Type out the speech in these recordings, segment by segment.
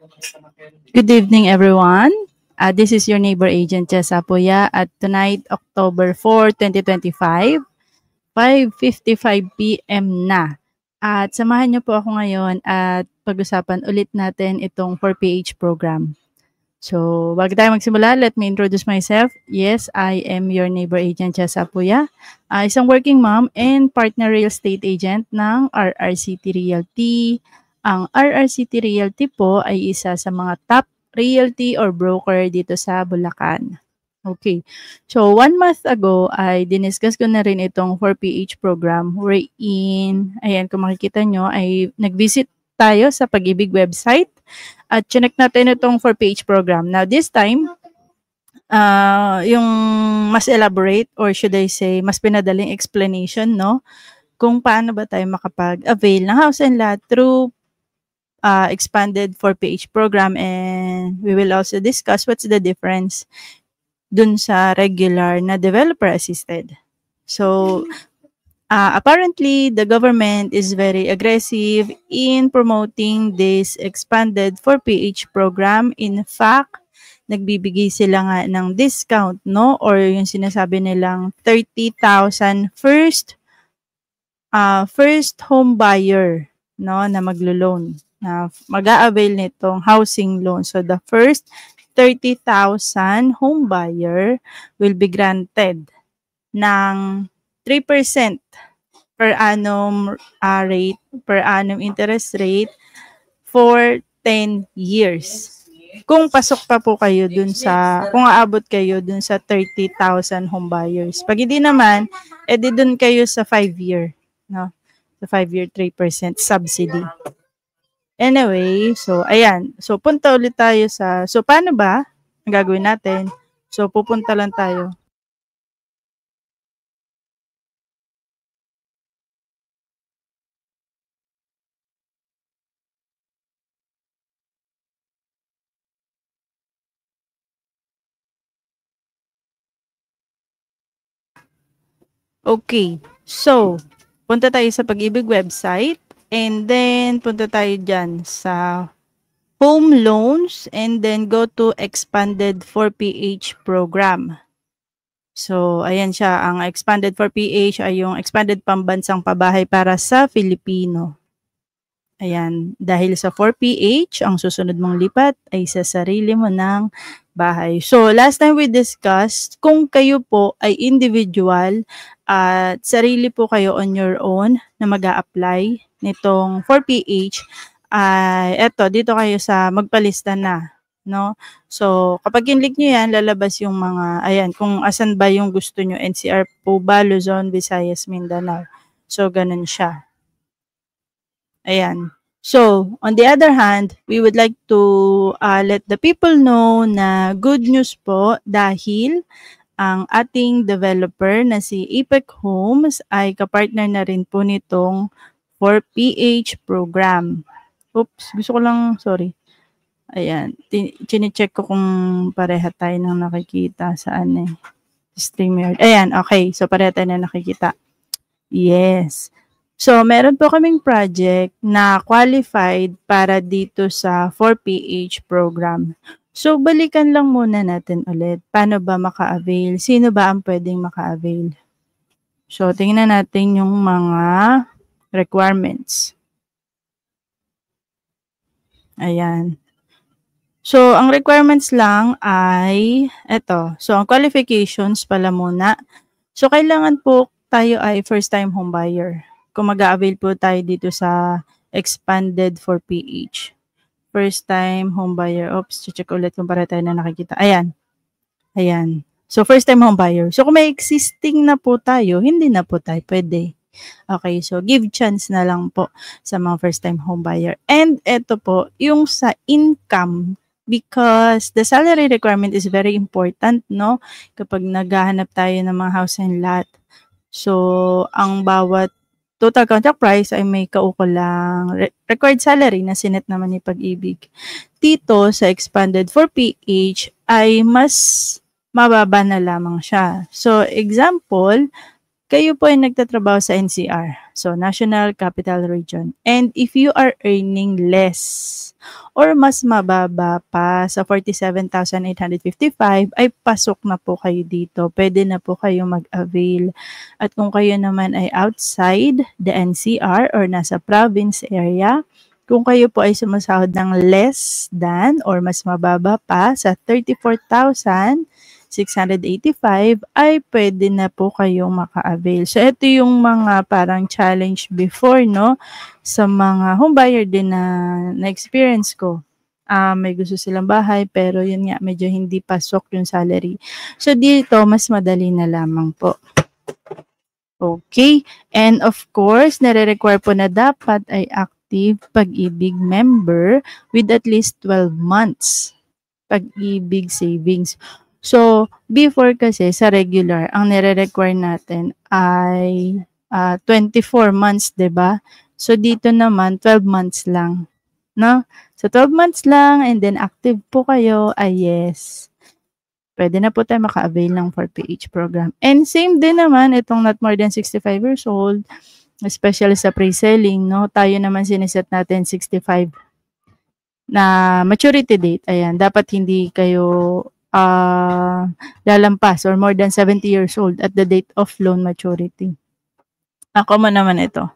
Good evening, everyone. This is your neighbor agent, Jess Apoya, at tonight, October 4, 2025, 5:55 p.m. na. At samahan niyo po ako ngayon at pag-usapan ulit natin itong 4PH program. So, bago tayo magsimula, let me introduce myself. Yes, I am your neighbor agent, Jess Apoya. Isang working mom and partner real estate agent ng RRCT Realty. Ang RRCT Realty po ay isa sa mga top realty or broker dito sa Bulacan. Okay. So, 1 month ago ay diniscuss ko na rin itong 4PH program wherein, ayan, kung makikita nyo, ay nag-visit tayo sa Pag-ibig website at chinek natin itong 4PH program. Now, this time, yung mas elaborate or should I say, mas pinadaling explanation, no? Kung paano ba tayo makapag-avail ng house and lot through expanded 4PH program, and we will also discuss what's the difference dun sa regular na developer assisted. So, apparently, the government is very aggressive in promoting this expanded 4PH program. In fact, nagbibigay sila nga ng discount, no? Or yung sinasabi nilang 30,000 first home buyer, no, na maglo-loan, na mag-a-avail nitong housing loan. So, the first 30,000 home buyer will be granted ng 3% per annum rate, per annum interest rate for 10 years. Kung pasok pa po kayo dun sa, kung aabot kayo dun sa 30,000 home buyers. Pag hindi naman, edi dun kayo sa 5-year, no? Sa 5-year 3% subsidy. Anyway, so ayan. So punta ulit tayo sa, so paano ba ang gagawin natin? So pupunta lang tayo. Okay. So, punta tayo sa Pag-ibig website and then punta tayo dyan sa home loans and then go to expanded 4PH program. So, ayan siya. Ang expanded 4PH ay yung expanded pambansang pabahay para sa Filipino. Ayan. Dahil sa 4PH, ang susunod mong lipat ay sa sarili mo ng bahay. So, last time we discussed, kung kayo po ay individual at sarili po kayo on your own na mag-a-apply nitong 4PH, eto, dito kayo sa magpalista na, no? So, kapag kinlik nyo yan, lalabas yung mga, ayan, kung asan ba yung gusto nyo, NCR po ba, Luzon, Visayas, Mindanao. So, ganun siya. Ayan. So, on the other hand, we would like to let the people know na good news po dahil ang ating developer na si Apex Homes ay kapartner na rin po nitong 4PH program. Oops, gusto ko lang, sorry. Ayan, chine-check ko kung pareha tayo nang nakikita saan eh. StreamYard. Ayan, okay. So, pareha tayo na nakikita. Yes. So, meron po kaming project na qualified para dito sa 4PH program. So, balikan lang muna natin ulit. Paano ba maka-avail? Sino ba ang pwedeng maka-avail? So, tingnan natin yung mga requirements. Ayan. So, ang requirements lang ay eto. So, ang qualifications pala muna. So, kailangan po tayo ay first-time home buyer. Kung mag-a-avail po tayo dito sa expanded 4PH. First-time home buyer. Oops, check ulit kung para tayo na nakikita. Ayan. Ayan. So, first-time home buyer. So, kung may existing na po tayo, hindi na po tayo pwede. Okay, so give chance na lang po sa mga first-time home buyer. And eto po, yung sa income, because the salary requirement is very important, no? Kapag naghahanap tayo ng mga house and lot. So, ang bawat total contract price ay may kaukulang required salary na sinet naman ni Pag-ibig. Dito sa expanded 4PH ay mas mababa na lamang siya. So, example, kayo po ay nagtatrabaho sa NCR, so National Capital Region. And if you are earning less or mas mababa pa sa 47,855, ay pasok na po kayo dito. Pwede na po kayo mag-avail. At kung kayo naman ay outside the NCR or nasa province area, kung kayo po ay sumasahod ng less than or mas mababa pa sa 34,685, ay pwede na po kayong maka-avail. So, ito yung mga parang challenge before, no? Sa mga homebuyer din na experience ko. May gusto silang bahay, pero yun nga, medyo hindi pasok yung salary. So, dito, mas madali na lamang po. Okay. And of course, nare-require po na dapat ay active Pag-ibig member with at least 12 months Pag-ibig savings. So, before kasi sa regular, ang nire-require natin ay 24 months, 'di ba? So, dito naman 12 months lang, no? So, 12 months lang and then active po kayo, ay yes. Pwede na po tayo maka-avail ng 4PH program. And same din naman, itong not more than 65 years old, especially sa pre-selling, no? Tayo naman siniset natin 65 na maturity date. Ayan, dapat hindi kayo lalampas or more than 70 years old at the date of loan maturity. Common naman ito.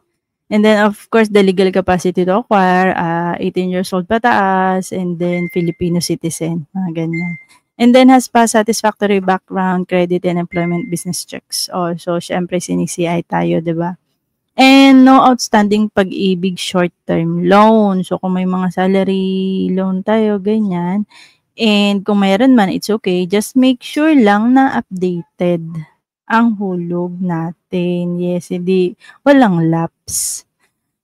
And then, of course, the legal capacity to acquire, 18 years old pataas, and then Filipino citizen, ganyan. And then, has passed satisfactory background, credit, and employment business checks. So, syempre, sinisi-CI tayo, di ba? And no outstanding Pag-ibig short-term loan. So, kung may mga salary loan tayo, ganyan. And kung mayroon man, it's okay. Just make sure lang na updated ang hulog natin. Yes, hindi, walang lapse.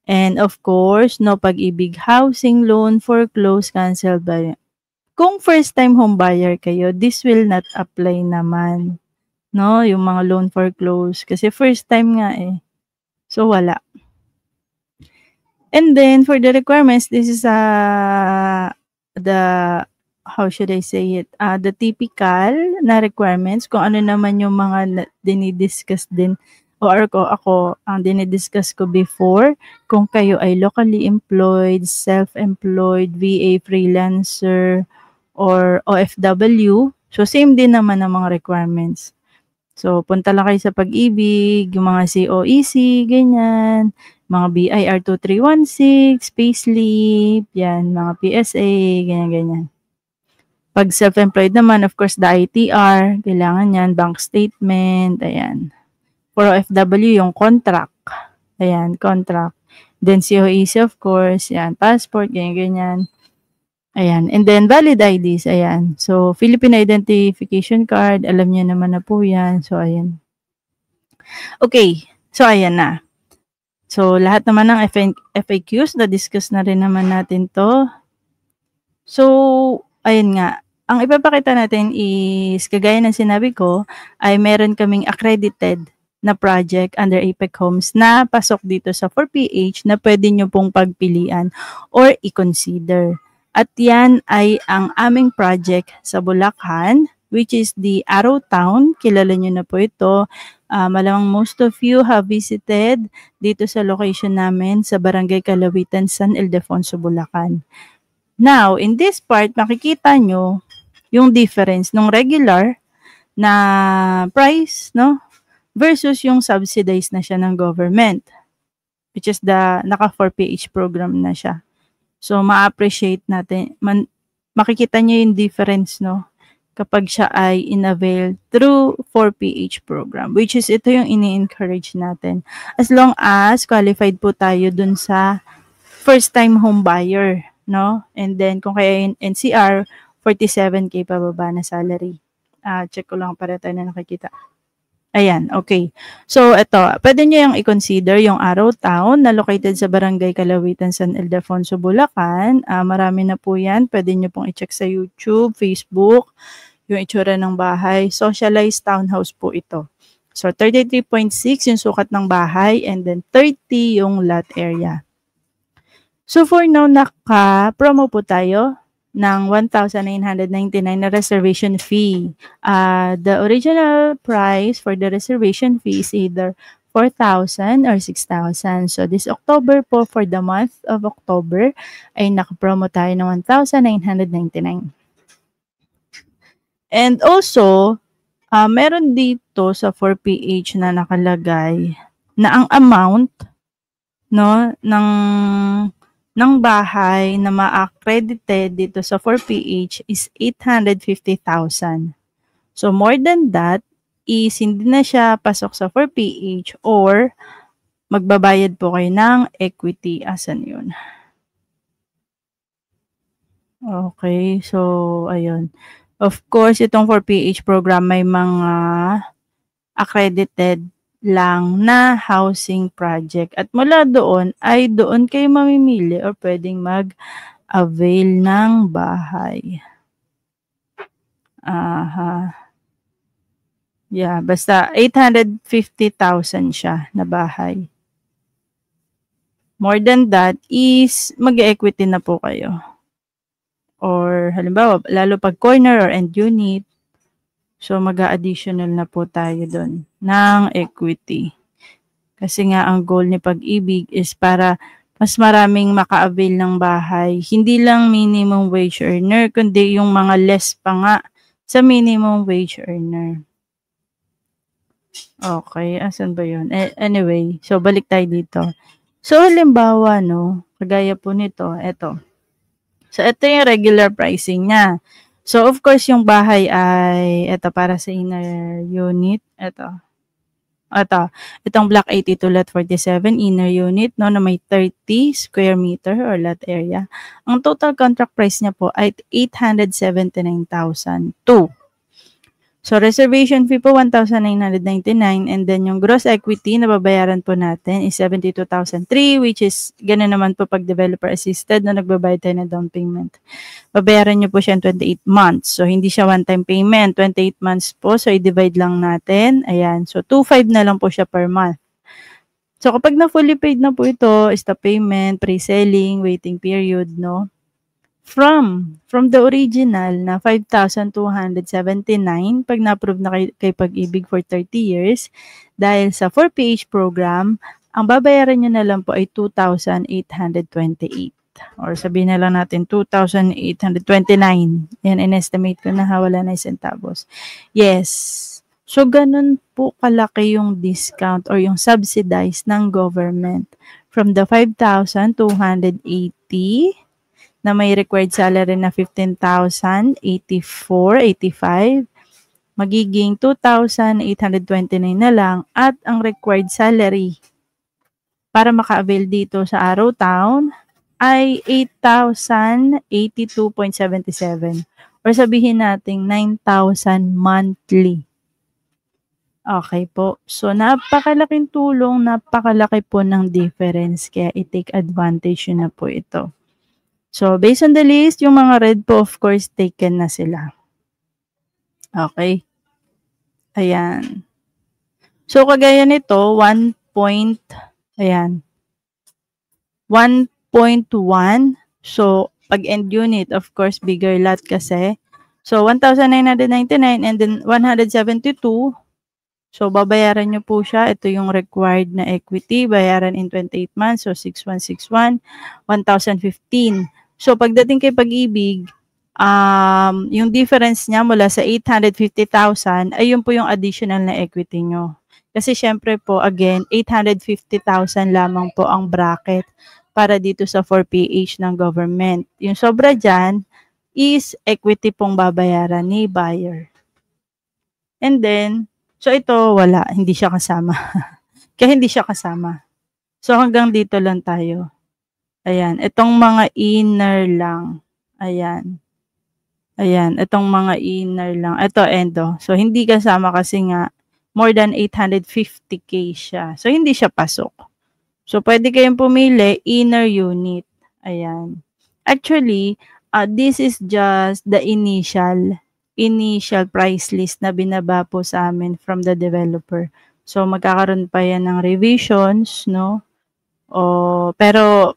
And of course, no Pag-ibig housing loan, foreclosed, canceled by. Kung first time home buyer kayo, this will not apply naman. No, yung mga loan foreclosed. Kasi first time nga eh. So, wala. And then, for the requirements, this is how should I say it? The typical na requirements, kung ano naman yung mga dinidiscuss din, or ako ang dinidiscuss ko before, kung kayo ay locally employed, self-employed, VA, freelancer, or OFW. So, same din naman ang mga requirements. So, punta lang kayo sa Pag-ibig, yung mga COEC, ganyan, mga BIR 2316, payslip, yan, mga PSA, ganyan-ganyan. Pag self-employed naman, of course, the ITR, kailangan yan, bank statement, ayan. For OFW, yung contract, ayan, contract. Then COEC, of course, yan, passport, ganyan-ganyan. Ayan. And then, valid IDs. Ayan. So, Philippine Identification Card. Alam niyo naman na po yan. So, ayan. Okay. So, ayan na. So, lahat naman ng FAQs, na-discuss na rin naman natin to. So, ayan nga. Ang ipapakita natin is, kagaya ng sinabi ko, ay meron kaming accredited na project under APEC Homes na pasok dito sa 4PH na pwede nyo pong pagpilian or i-consider. At yan ay ang aming project sa Bulacan, which is the Arrow Town. Kilala nyo na po ito. Malamang most of you have visited dito sa location namin sa Barangay Calawitan, San Ildefonso, Bulacan. Now, in this part, makikita nyo yung difference ng regular na price, no? Versus yung subsidized na siya ng government, which is the naka 4PH program na siya. So, ma-appreciate natin, makikita nyo yung difference, no? Kapag siya ay in-avail through 4PH program, which is ito yung ini-encourage natin. As long as qualified po tayo dun sa first-time home buyer, no? And then, kung kaya yung NCR, 47K pababa na salary. Check ko lang para tayo na nakikita. Ayan, okay. So, ito, pwede nyo yung i-consider yung Arrow Town na located sa Barangay Calawitan, San Ildefonso, Bulacan. Marami na po yan. Pwede nyo pong i-check sa YouTube, Facebook, yung itsura ng bahay. Socialized townhouse po ito. So, 33.6 yung sukat ng bahay and then 30 yung lot area. So, for now, naka-promo po tayo. ng 1,999 na reservation fee. The original price for the reservation fee is either 4,000 or 6,000. So this October po, for the month of October, ay nakapromo tayo ng 1,999. And also, meron dito sa 4PH na nakalagay na ang amount, no, ng bahay na ma-accredited dito sa 4PH is 850,000. So more than that is hindi na siya pasok sa 4PH or magbabayad po kayo ng equity. Asan yun? Okay, so ayun. Of course, itong 4PH program may mga accredited lang na housing project. At mula doon ay doon kayo mamimili or pwedeng mag-avail ng bahay. Yeah, basta 850,000 siya na bahay. More than that is mag-equity na po kayo. Or halimbawa, lalo pag corner or end unit, so mag-a-additional na po tayo doon ng equity. Kasi nga ang goal ni Pag-ibig is para mas maraming maka-avail ng bahay. Hindi lang minimum wage earner, kundi yung mga less pa nga sa minimum wage earner. Okay, asan ba yun? Anyway, so balik tayo dito. So halimbawa, no, kagaya po nito, eto. So ito yung regular pricing niya. So, of course, yung bahay ay, ito, para sa inner unit, ito. Itong Block 82 Lot 47 inner unit, no, na may 30 square meter or lot area. Ang total contract price niya po ay 879,002. So, reservation fee po 1,999 and then yung gross equity na babayaran po natin is 72,003, which is gano'n naman po pag developer assisted na nagbabayad tayo ng down payment. Babayaran nyo po siya in 28 months. So, hindi siya one-time payment. 28 months po. So, i-divide lang natin. Ayan. So, 2,500 na lang po siya per month. So, kapag na fully paid na po ito, is the payment, pre-selling, waiting period, no? From the original na 5,279, pag na-approve na kay Pag-ibig for 30 years, dahil sa 4PH program, ang babayaran nyo na lang po ay 2,828. Or sabihin na lang natin 2,829. Yan, in-estimate ko na wala na centavos. Yes. So, ganun po kalaki yung discount or yung subsidized ng government. From the 5,280 na may required salary na 15,084, 85, magiging 2,829 na lang at ang required salary para maka-avail dito sa Arrow Town ay 8,082.77 or sabihin natin 9,000 monthly. Okay po. So, napakalaking tulong, napakalaki po ng difference kaya i-take advantage na po ito. So, based on the list, yung mga red po, of course, taken na sila. Okay. Ayan. So, kagaya nito, 1.1. So, pag end unit, of course, bigger lot kasi. So, 1,999 and then 172. So, babayaran nyo po siya. Ito yung required na equity. Bayaran in 28 months. So, 6,161, 1,015. So, pagdating kay Pag-ibig, yung difference niya mula sa 850,000, ay yun po yung additional na equity nyo. Kasi syempre po, again, 850,000 lamang po ang bracket para dito sa 4PH ng government. Yung sobra dyan is equity pong babayaran ni buyer. And then, so ito wala, hindi siya kasama. Kaya hindi siya kasama. So hanggang dito lang tayo. Ayan, itong mga inner lang. Ayan. Ayan, itong mga inner lang. Ito endo. So hindi kasama kasi nga more than 850k siya. So hindi siya pasok. So pwede kayong pumili inner unit. Ayan. Actually, this is just the initial price list na binaba po sa amin from the developer. So magkakaroon pa yan ng revisions, no? Pero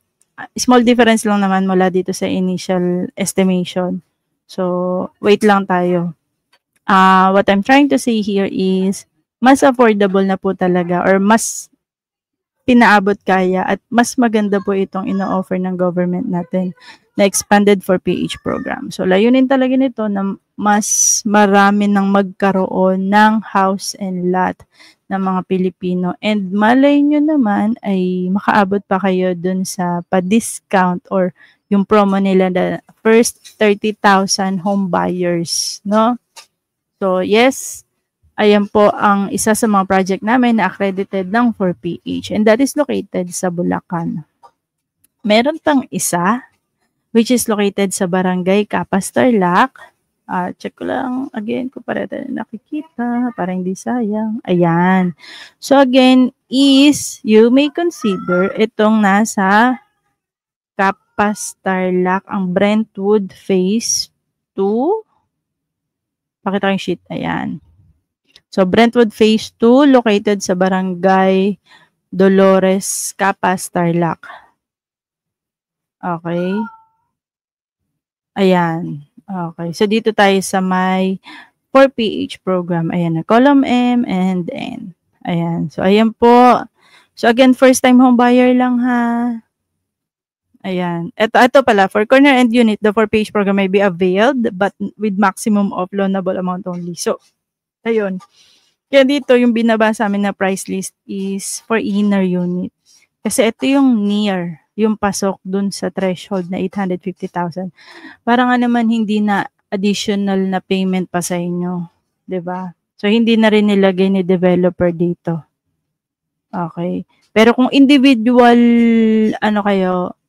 small difference lang naman mula dito sa initial estimation. So, wait lang tayo. What I'm trying to say here is, mas affordable na po talaga or mas pinaabot kaya at mas maganda po itong ino-offer ng government natin na expanded for PH program. So, layunin talaga nito na mas marami nang magkaroon ng house and lot ng mga Pilipino. And malay nyo naman ay makaabot pa kayo dun sa pa-discount or yung promo nila na first 30,000 home buyers, no? So, yes, ayan po ang isa sa mga project namin na accredited ng 4PH and that is located sa Bulacan. Meron pang isa which is located sa Barangay Capas, Tarlac. Check ko lang again kung para nakikita para hindi sayang. Ayan. So again is you may consider itong nasa Capas, Tarlac, ang Brentwood Phase 2. Pakita ko yung sheet. Ayan. So, Brentwood Phase 2, located sa Barangay Dolores, Capas, Tarlac. Okay. Ayan. Okay. So, dito tayo sa may 4PH program. Ayan na. Column M and N. Ayan. So, ayan po. So, again, first time home buyer lang ha. Ayan. Ito pala, for corner and unit, the 4PH program may be availed but with maximum of loanable amount only. So, ayun. Kaya dito, yung binabasa namin na price list is for inner unit. Kasi ito yung near, yung pasok dun sa threshold na 850,000. Para nga naman hindi na additional na payment pa sa inyo. 'Di ba? So, hindi na rin nilagay ni developer dito. Okay. Pero kung individual,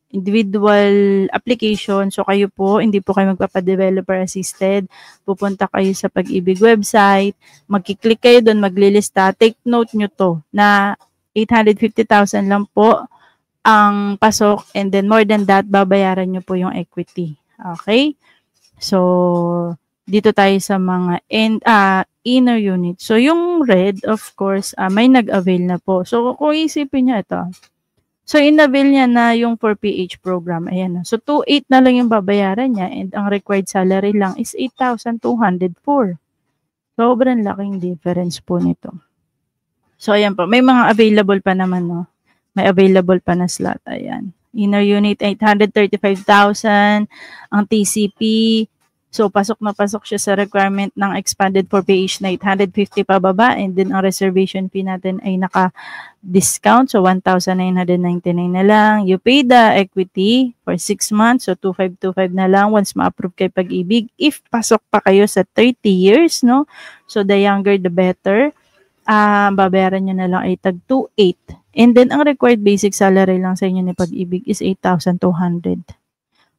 individual application, so kayo po, hindi po kayo magpapa-developer assisted, pupunta kayo sa Pag-ibig website, magkiklik kayo doon, maglilista, take note nyo to, na 850,000 lang po ang pasok, and then more than that, babayaran nyo po yung equity. Okay? So, dito tayo sa mga inner unit. So, yung red, of course, may nag-avail na po. So, kung isipin nyo ito, so, in-avail niya na yung 4PH program. Ayan na. So, 2,800 na lang yung babayaran niya and ang required salary lang is 8,204. Sobrang laking difference po nito. So, ayan po. May mga available pa naman, no? May available pa na slot. Ayan. Inner unit, 835,000. Ang TCP, so, pasok na pasok siya sa requirement ng expanded 4PH na 850 pababa and then ang reservation fee natin ay naka-discount. So, 1,999 na lang. You pay the equity for 6 months. So, 2,525 na lang once ma-approve kay Pag-ibig. If pasok pa kayo sa 30 years, no? So, the younger, the better. Babayaran nyo na lang ay tag 2,800. And then, ang required basic salary lang sa inyo ni Pag-ibig is 8,200.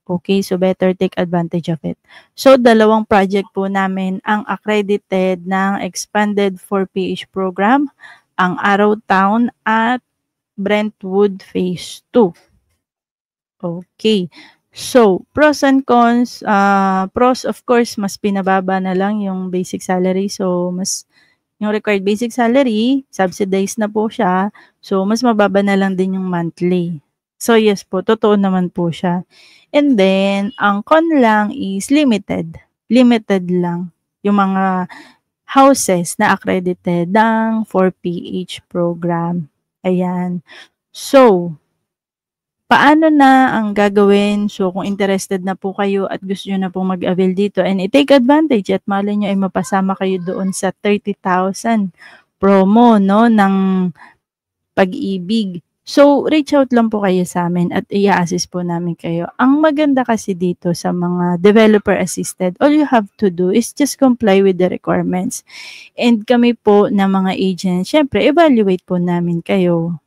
Okay, so better take advantage of it. So, dalawang project po namin ang accredited ng expanded 4PH program, ang Arrowtown at Brentwood Phase 2. Okay. So, pros and cons. Pros, of course, mas pinababa na lang yung basic salary. So, yung required basic salary, subsidized na po siya. So, mas mababa na lang din yung monthly. So, yes po, totoo naman po siya. And then, ang con lang is limited. Limited lang yung mga houses na accredited ng 4PH program. Ayan. So, paano na ang gagawin? So, kung interested na po kayo at gusto nyo na pong mag-avail dito and i-take advantage at malay nyo ay mapasama kayo doon sa 30,000 promo, no, ng Pag-ibig. So, reach out lang po kayo sa amin at i-assist po namin kayo. Ang maganda kasi dito sa mga developer assisted, all you have to do is just comply with the requirements. And kami po na mga agents, syempre, evaluate po namin kayo.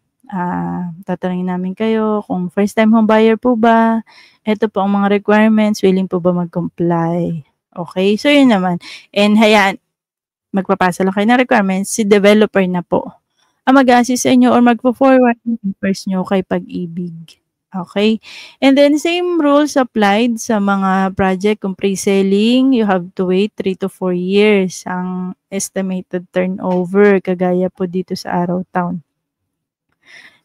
Tatanungin namin kayo kung first time home buyer po ba, ito po ang mga requirements, willing po ba mag-comply. Okay, so yun naman. And hayaan, magpapasa lang kayo ng requirements, si developer na po ang mag-assist sa inyo or magpo-forward yung papers nyo kay Pag-ibig. Okay? And then, same rules applied sa mga project. Kung pre-selling, you have to wait 3 to 4 years ang estimated turnover, kagaya po dito sa Arrowtown.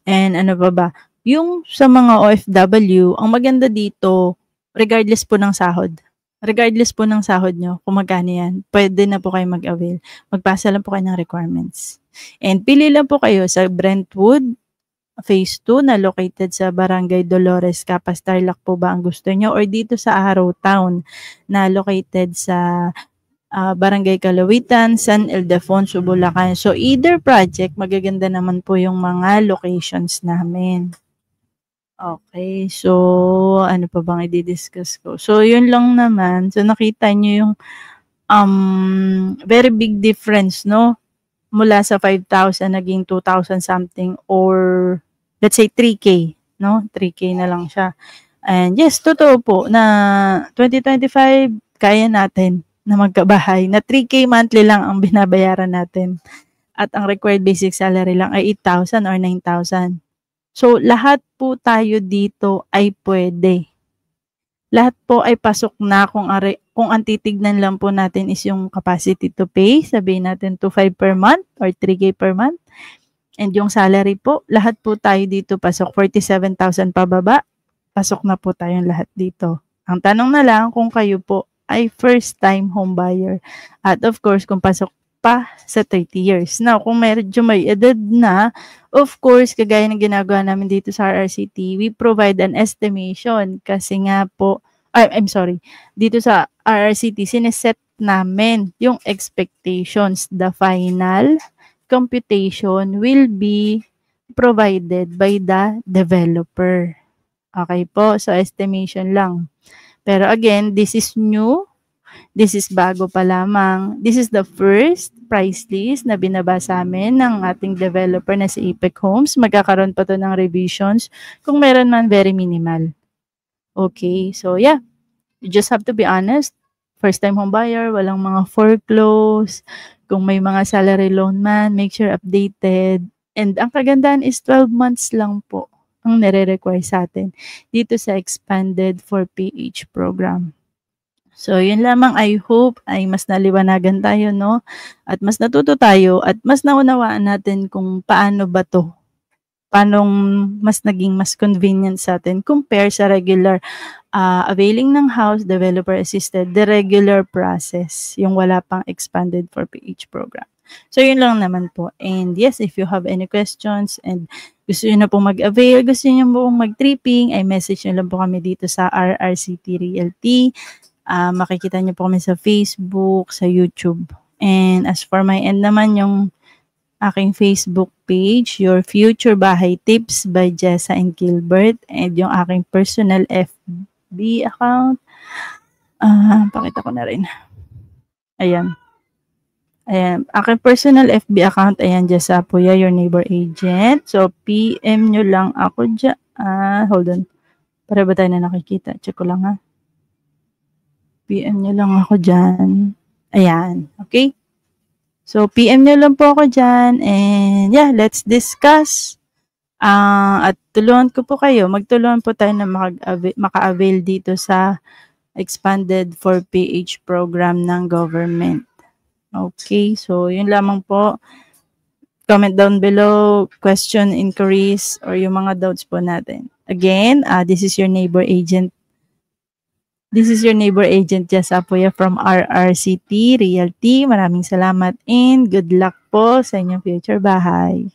And ano pa ba? Yung sa mga OFW, ang maganda dito, regardless po ng sahod. Regardless po ng sahod nyo, kung magkano yan, pwede na po kayo mag-avail. Magpasa lang po kayo ng requirements. And pili lang po kayo sa Brentwood, Phase 2 na located sa Barangay Dolores, Capas, Tarlac po ba ang gusto nyo? Or dito sa Araw Town na located sa Barangay Kalawitan, San Ildefonso, Bulacan. So either project, magaganda naman po yung mga locations namin. Okay, so ano pa bang i-discuss ko? So yun lang naman. So nakita nyo yung very big difference, no? Mula sa 5,000 naging 2,000 something, or let's say 3K, no? 3K na lang siya. And yes, totoo po na 2025 kaya natin na magkabahay na 3K monthly lang ang binabayaran natin. At ang required basic salary lang ay 8,000 or 9,000. So, lahat po tayo dito ay pwede. Lahat po ay pasok na kung ang titignan lang po natin is yung capacity to pay. Sabihin natin 2,500 per month or 3K per month. And yung salary po, lahat po tayo dito pasok. 47,000 pababa, pasok na po tayong lahat dito. Ang tanong na lang kung kayo po ay first time home buyer. At of course, kung pasok pa sa 30 years. Now, kung medyo may edad na, of course, kagaya ng ginagawa namin dito sa RRCT, we provide an estimation kasi nga po, dito sa RRCT, sineset namin yung expectations. The final computation will be provided by the developer. Okay po, so estimation lang. Pero again, this is new. This is bago pa lamang. This is the first price list na binabasa amin ng ating developer na si Apex Homes. Magkakaroon pa to ng revisions. Kung meron man, very minimal. Okay, so yeah. You just have to be honest. First time home buyer, walang mga foreclose. Kung may mga salary loan man, make sure updated. And ang kagandahan is 12 months lang po ang nire-require sa atin dito sa expanded 4PH program. So, yun lamang. I hope ay mas naliwanagan tayo, no? At mas natuto tayo at mas naunawaan natin kung paano ba to. Paanong mas naging mas convenient sa atin compare sa regular availing ng house, developer assisted, the regular process, yung wala pang expanded 4PH program. So, yun lang naman po. And yes, if you have any questions and gusto nyo na pong mag-avail, gusto nyo pong mag-tripping, ay message nyo lang po kami dito sa RRCT Realty. Makikita nyo po kami sa Facebook, sa YouTube. And as for my end naman, yung aking Facebook page, Your Future Bahay Tips by Jessa and Gilbert, and yung aking personal FB account. Pakita ko na rin. Ayan. Aking personal FB account, ayan, Jessa Apuya, Your Neighbor Agent. So, PM nyo lang ako dyan. Hold on. Para ba tayo na nakikita? Check ko lang, ha. PM nyo lang ako dyan. Ayan. Okay? So, PM nyo lang po ako dyan. And yeah, let's discuss. At tulungan ko po kayo. Magtulungan po tayo na maka-avail dito sa expanded 4PH program ng government. Okay? So, yun lamang po. Comment down below, question, inquiries, or yung mga doubts po natin. Again, this is your neighbor agent. This is your neighbor agent, Jessa Apuya from RRCT Realty. Maraming salamat and good luck po sa inyong future bahay.